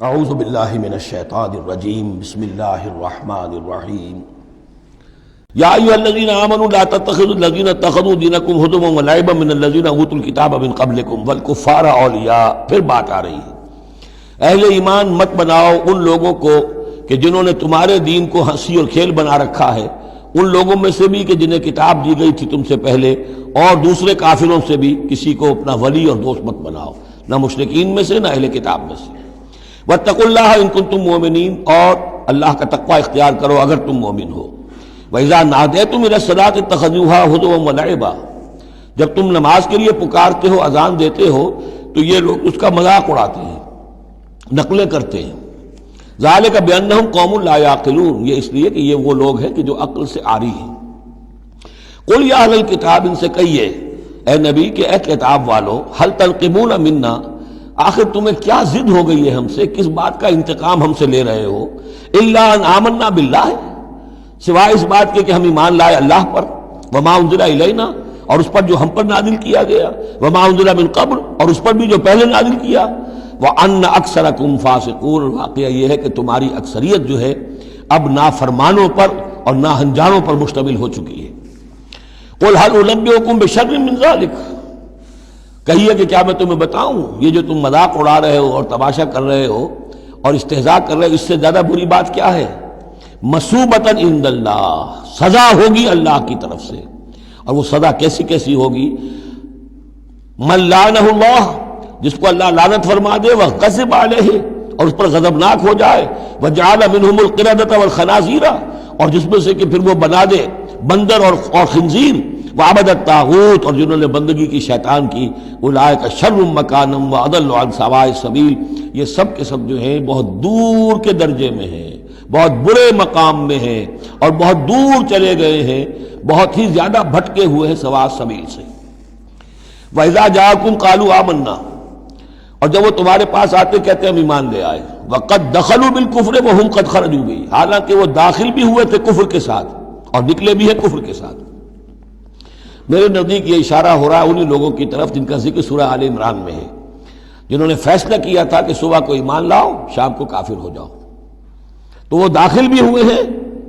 اعوذ باللہ من الشیطان الرجیم بسم اللہ الرحمن الرحیم یا ایھا الذین آمنوا لا تتخذوا الذین اتخذوا دینکم ہزوا ولعبا من الذین اوتوا الکتاب من قبلکم والکفار اولیاء۔ پھر بات آ رہی ہے، اہل ایمان مت بناؤ ان لوگوں کو کہ جنہوں نے تمہارے دین کو ہنسی اور کھیل بنا رکھا ہے، ان لوگوں میں سے بھی کہ جنہیں کتاب دی گئی تھی تم سے پہلے، اور دوسرے کافروں سے بھی کسی کو اپنا ولی اور دوست مت بناؤ، نہ مشرکین میں سے نہ اہل کتاب میں سے۔ واتقوا اللہ ان کنتم مؤمنین، اور اللہ کا تقوی اختیار کرو اگر تم مومن ہو۔ وَإِذَا نَادَيْتُمْ إِلَى الصَّلَاةِ اتَّخَذُوهَا هُزُوًا وَلَعِبًا، جب تم نماز کے لیے پکارتے ہو، اذان دیتے ہو، تو یہ لوگ اس کا مذاق اڑاتے ہیں، نقلیں کرتے ہیں۔ ذَلِكَ بِأَنَّهُمْ قَوْمٌ لَا يَعْقِلُونَ، یہ اس لیے کہ یہ وہ لوگ ہیں کہ جو عقل سے عاری ہیں۔ قُلْ يَا أَهْلَ الْكِتَابِ، ان سے کہیے اے نبی کہ اے کتاب والو، هَلْ تَنْقِمُونَ مِنَّا، آخر تمہیں کیا ضد ہو گئی ہے ہم سے، کس بات کا انتقام ہم سے لے رہے ہو؟ الا ان آمنا باللہ، سوائے اس بات کے کہ ہم ایمان لائے اللہ پر، وما انزل الینا، اور اس پر جو ہم پر نازل کیا گیا، وما انزل من قبل، اور اس پر بھی جو پہلے نازل کیا، وان اکثرکم فاسقون، واقعہ یہ ہے کہ تمہاری اکثریت جو ہے اب نافرمانوں پر اور ناہنجاروں پر مشتمل ہو چکی ہے۔ قل هل انبئکم بشر من ذلک، کہیے کہ کیا میں تمہیں بتاؤں، یہ جو تم مذاق اڑا رہے ہو اور تماشا کر رہے ہو اور استہزاء کر رہے ہو، اس سے زیادہ بری بات کیا ہے؟ مثوبۃ عند اللہ، سزا ہوگی اللہ کی طرف سے، اور وہ سزا کیسی کیسی ہوگی؟ من لعنہ اللہ، جس کو اللہ لعنت فرما دے، وغضب علیہ، اور اس پر غضبناک ہو جائے، وجعل منہم القردۃ والخنازیر، اور جس میں سے کہ پھر وہ بنا دے بندر اور خنزیر، وعبد الطاغوت، اور جنہوں نے بندگی کی شیطان کی، اولئک شر مکانا واضل عن سواء السبیل، یہ سب کے سب جو ہیں بہت دور کے درجے میں ہیں، بہت برے مقام میں ہیں، اور بہت دور چلے گئے ہیں، بہت ہی زیادہ بھٹکے ہوئے ہیں سواء السبیل سے۔ وَإِذَا جَاءَكُمْ قَالُوا آمَنَّا، اور جب وہ تمہارے پاس آتے کہتے ہیں ہم ایمان لے آئے، وَقَدْ دَخَلُوا بِالْكُفْرِ وَهُمْ قَدْ خَرَجُوا بِهِ، حالانکہ وہ داخل بھی ہوئے تھے کفر کے ساتھ اور نکلے بھی ہیں کفر کے ساتھ۔ میرے نزدیک یہ اشارہ ہو رہا ہے انہی لوگوں کی طرف جن کا ذکر سورہ آل عمران میں ہے، جنہوں نے فیصلہ کیا تھا کہ صبح کو ایمان لاؤ، شام کو کافر ہو جاؤ، تو وہ داخل بھی ہوئے ہیں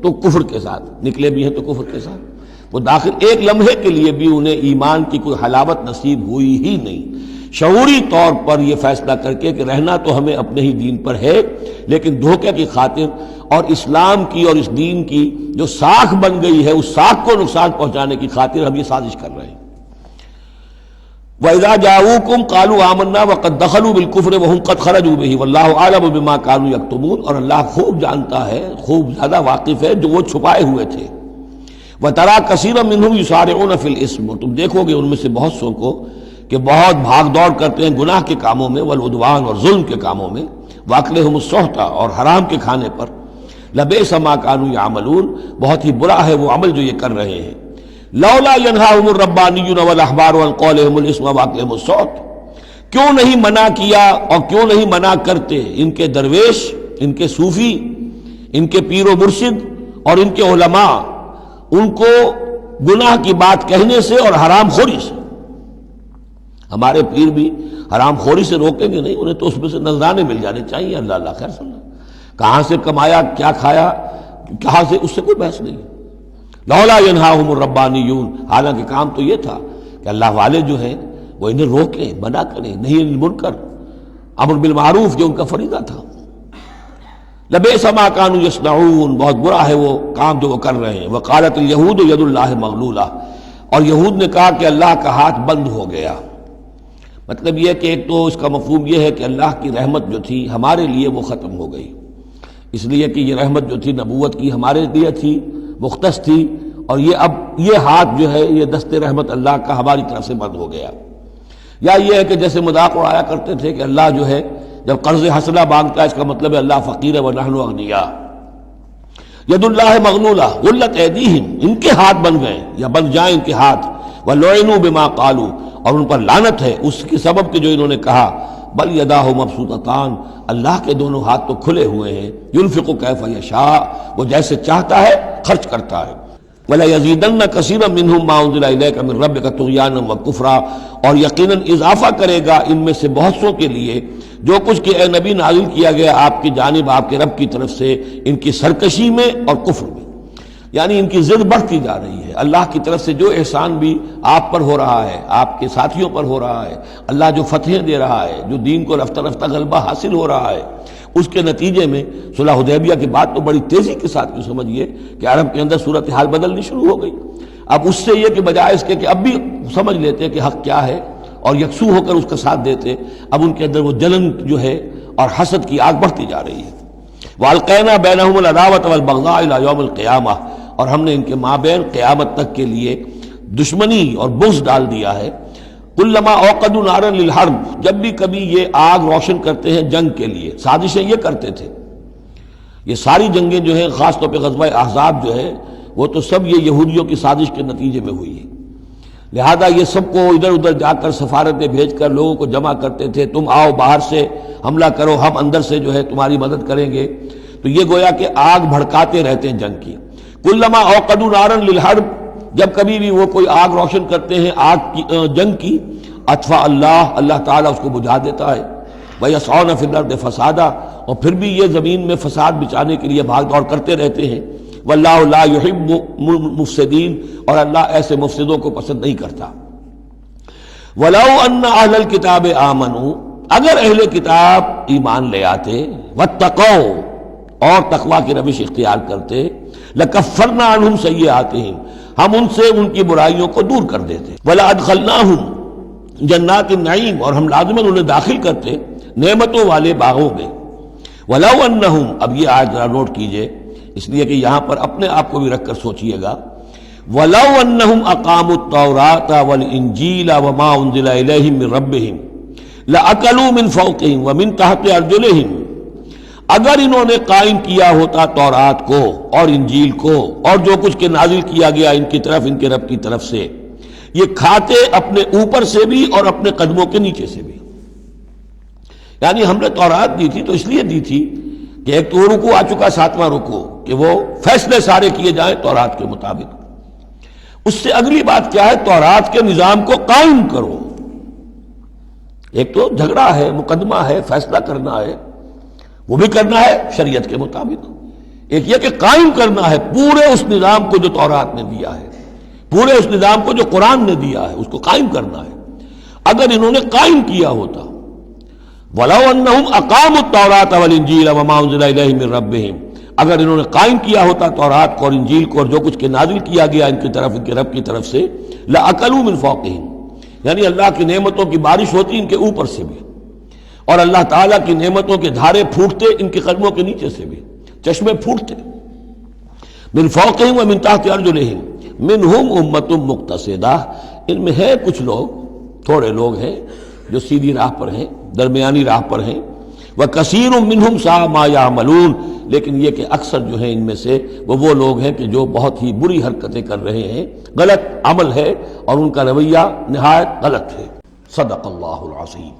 تو کفر کے ساتھ، نکلے بھی ہیں تو کفر کے ساتھ۔ وہ داخل ایک لمحے کے لیے بھی انہیں ایمان کی کوئی حلاوت نصیب ہوئی ہی نہیں، شعوری طور پر یہ فیصلہ کر کے کہ رہنا تو ہمیں اپنے ہی دین پر ہے، لیکن دھوکے کی خاطر اور اسلام کی اور اس دین کی جو ساکھ بن گئی ہے، اس ساکھ کو نقصان پہنچانے کی خاطر ہم یہ سازش کر رہے ہیں۔ وَإِذَا جَاءُوكُمْ قَالُوا آمَنَّا وَقَدْ دَخَلُوا بِالْكُفْرِ وَهُمْ قَدْ خَرَجُوا بِهِ وَاللَّهُ أَعْلَمُ بِمَا كَانُوا يَكْتُمُونَ، اور اللہ خوب جانتا ہے، خوب زیادہ واقف ہے جو وہ چھپائے ہوئے تھے۔ وَتَرَىٰ كَثِيرًا مِّنْهُمْ يُسَارِعُونَ فِي الْإِثْمِ، اور تم دیکھو گے ان میں سے بہت سو کو کہ بہت بھاگ دوڑ کرتے ہیں گناہ کے کاموں میں، والعدوان، اور ظلم کے کاموں میں، وَأَكْلِهِمُ السُّحْتَ، اور حرام کے کھانے پر، لَبِئْسَ مَا كَانُوا يَعْمَلُونَ، بہت ہی برا ہے وہ عمل جو یہ کر رہے ہیں۔ لولا ينهاهم الربانيون والاحبار عن قولهم الاسم واكلهم السحت، کیوں نہیں منع کیا اور کیوں نہیں منع کرتے ان کے درویش، ان کے صوفی، ان کے پیر و مرشد اور ان کے علماء ان کو گناہ کی بات کہنے سے اور حرام خوری سے۔ ہمارے پیر بھی حرام خوری سے روکیں گے نہیں، انہیں تو اس میں سے نذرانے مل جانے چاہیے، اللہ اللہ خیر صلی اللہ، کہاں سے کمایا، کیا کھایا، کہاں سے، اس سے کوئی بحث نہیں۔ لولا ینہاہم الربانیون، حالانکہ کام تو یہ تھا کہ اللہ والے جو ہیں وہ انہیں روکیں، منع کریں، نہیں المنکر، امر بالمعروف جو ان کا فریضہ تھا۔ لبئس ما کانوا یصنعون، بہت برا ہے وہ کام جو وہ کر رہے ہیں۔ وقالت الیہود ید اللہ مغلولہ، اور یہود نے کہا کہ اللہ کا ہاتھ بند ہو گیا۔ مطلب یہ کہ ایک تو اس کا مفہوم یہ ہے کہ اللہ کی رحمت جو تھی ہمارے لیے وہ ختم ہو گئی، اس لیے کہ یہ رحمت جو تھی نبوت کی ہمارے لیے تھی، مختص تھی، اور یہ اب یہ ہاتھ جو ہے یہ دست رحمت اللہ کا ہماری طرف سے بند ہو گیا۔ یا یہ ہے کہ جیسے مذاق اڑایا کرتے تھے کہ اللہ جو ہے جب قرض حسنہ مانگتا ہے اس کا مطلب ہے اللہ فقیر ہے ونحن اغنیاء۔ ید اللہ مغلولہ غلت ایدیہم، ان کے ہاتھ بن گئے یا بن جائیں ان کے ہاتھ، ولعنوا بما قالوا، اور ان پر لعنت ہے اس کے سبب کہ جو انہوں نے کہا۔ بل یداہ مبسوطتان، اللہ کے دونوں ہاتھ تو کھلے ہوئے ہیں، ینفق کیف یشاء، وہ جیسے چاہتا ہے خرچ کرتا ہے۔ وَلَيَزِيدَنَّ كَثِيرًا مِّنْهُم مَّا أُنزِلَ إِلَيْكَ مِن رَّبِّكَ طُغْيَانًا وَكُفْرًا، اور یقیناً اضافہ کرے گا ان میں سے بہت سوں کے لیے جو کچھ کہ اے نبی نازل کیا گیا آپ کی جانب آپ کے رب کی طرف سے، ان کی سرکشی میں اور کفر میں، یعنی ان کی ضد بڑھتی جا رہی ہے۔ اللہ کی طرف سے جو احسان بھی آپ پر ہو رہا ہے، آپ کے ساتھیوں پر ہو رہا ہے، اللہ جو فتحیں دے رہا ہے، جو دین کو رفتہ رفتہ غلبہ حاصل ہو رہا ہے، اس کے نتیجے میں صلح حدیبیہ کے بعد تو بڑی تیزی کے ساتھ یہ سمجھیے کہ عرب کے اندر صورتحال بدلنی شروع ہو گئی۔ اب اس سے یہ کہ بجائے اس کے کہ اب بھی سمجھ لیتے کہ حق کیا ہے اور یکسو ہو کر اس کا ساتھ دیتے، اب ان کے اندر وہ جلن جو ہے اور حسد کی آگ بڑھتی جا رہی ہے۔ وَأَلْقَيْنَا بَيْنَهُمُ الْعَدَاوَةَ وَالْبَغْضَاءَ إِلَى يَوْمِ الْقِيَامَةِ، اور ہم نے ان کے مابین قیامت تک کے لیے دشمنی اور بغض ڈال دیا ہے۔ کلما اوقدوا نارا للحرب، جب بھی کبھی یہ آگ روشن کرتے ہیں جنگ کے لیے، سازشیں یہ کرتے تھے۔ یہ ساری جنگیں جو ہیں، خاص طور پہ غزوہ احزاب جو ہے، وہ تو سب یہ یہودیوں کی سازش کے نتیجے میں ہوئی ہے۔ لہذا یہ سب کو ادھر ادھر جا کر سفارتیں بھیج کر لوگوں کو جمع کرتے تھے، تم آؤ باہر سے حملہ کرو، ہم اندر سے جو ہے تمہاری مدد کریں گے۔ تو یہ گویا کہ آگ بھڑکاتے رہتے ہیں جنگ کی۔ کلما اوقدوا نارا للحرب، جب کبھی بھی وہ کوئی آگ روشن کرتے ہیں آگ کی جنگ کی، اطفا اللہ تعالیٰ اس کو بجھا دیتا ہے۔ وَيَسْعَوْنَ فِي الْأَرْضِ فَسَادًا، اور پھر بھی یہ زمین میں فساد بچانے کے لیے بھاگ دوڑ کرتے رہتے ہیں۔ وَاللَّهُ لَا يُحِبُّ الْمُفْسِدِينَ، اور اللہ ایسے مفسدوں کو پسند نہیں کرتا۔ وَلَوْ أَنَّ أَهْلَ الْكِتَابِ آمَنُوا، اگر اہل کتاب ایمان لے آتے، وَاتَّقَوْا، اور تقوی کی روش اختیار کرتے، لَكَفَّرْنَا عَنْهُمْ سَيِّئَاتِهِمْ، ہم ان سے ان کی برائیوں کو دور کر دیتے۔ وَلَأَدْخَلْنَاهُمْ جنات النعیم، اور ہم لازماً انہیں داخل کرتے نعمتوں والے باغوں میں۔ وَلَوْ أَنَّهُمْ، اب یہ آیت ذرا نوٹ کیجئے اس لیے کہ یہاں پر اپنے آپ کو بھی رکھ کر سوچئے گا۔ وَلَوْ أَنَّهُمْ أَقَامُوا التَّوْرَاةَ وَالْإِنْجِيلَ وَمَا أُنزِلَ إِلَيْهِم مِّن رَّبِّهِمْ لَأَكَلُوا مِن فَوْقِهِمْ وَمِن تَحْتِ أَرْجُلِهِمْ، اگر انہوں نے قائم کیا ہوتا تورات کو اور انجیل کو اور جو کچھ کہ نازل کیا گیا ان کی طرف، ان کے رب کی طرف سے، یہ کھاتے اپنے اوپر سے بھی اور اپنے قدموں کے نیچے سے بھی۔ یعنی ہم نے تورات دی تھی تو اس لیے دی تھی کہ ایک تو رکوع آ چکا، 7واں رکوع، کہ وہ فیصلے سارے کیے جائیں تورات کے مطابق۔ اس سے اگلی بات کیا ہے؟ تورات کے نظام کو قائم کرو۔ ایک تو جھگڑا ہے، مقدمہ ہے، فیصلہ کرنا ہے، وہ بھی کرنا ہے شریعت کے مطابق۔ ایک یہ کہ قائم کرنا ہے پورے اس نظام کو جو تورات نے دیا ہے، پورے اس نظام کو جو قرآن نے دیا ہے، اس کو قائم کرنا ہے۔ اگر انہوں نے قائم کیا ہوتا، وَلَوْ أَنَّهُمْ أَقَامُوا التَّوْرَاةَ وَالْإِنْجِيلَ وَمَا أُنزِلَ إِلَيْهِم مِّن رَّبِّهِمْ، اگر انہوں نے قائم کیا ہوتا تورات کو اور انجیل کو اور جو کچھ کہ نازل کیا گیا ان کی طرف، ان کے رب کی طرف سے، لَأَكَلُوا مِن فَوْقِهِمْ، یعنی اللہ کی نعمتوں کی بارش ہوتی ان کے اوپر سے بھی، اور اللہ تعالیٰ کی نعمتوں کے دھارے پھوٹتے ان کے قدموں کے نیچے سے بھی، چشمے پھوٹتے۔ من فوقہم ومن تحت ارجلہم منہم امۃ مقتصدہ، ان میں ہے کچھ لوگ، تھوڑے لوگ ہیں جو سیدھی راہ پر ہیں، درمیانی راہ پر ہیں۔ وکثیر منہم ساء ما یعملون، لیکن یہ کہ اکثر جو ہیں ان میں سے وہ لوگ ہیں کہ جو بہت ہی بری حرکتیں کر رہے ہیں، غلط عمل ہے اور ان کا رویہ نہایت غلط ہے۔ صدق اللہ العظیم۔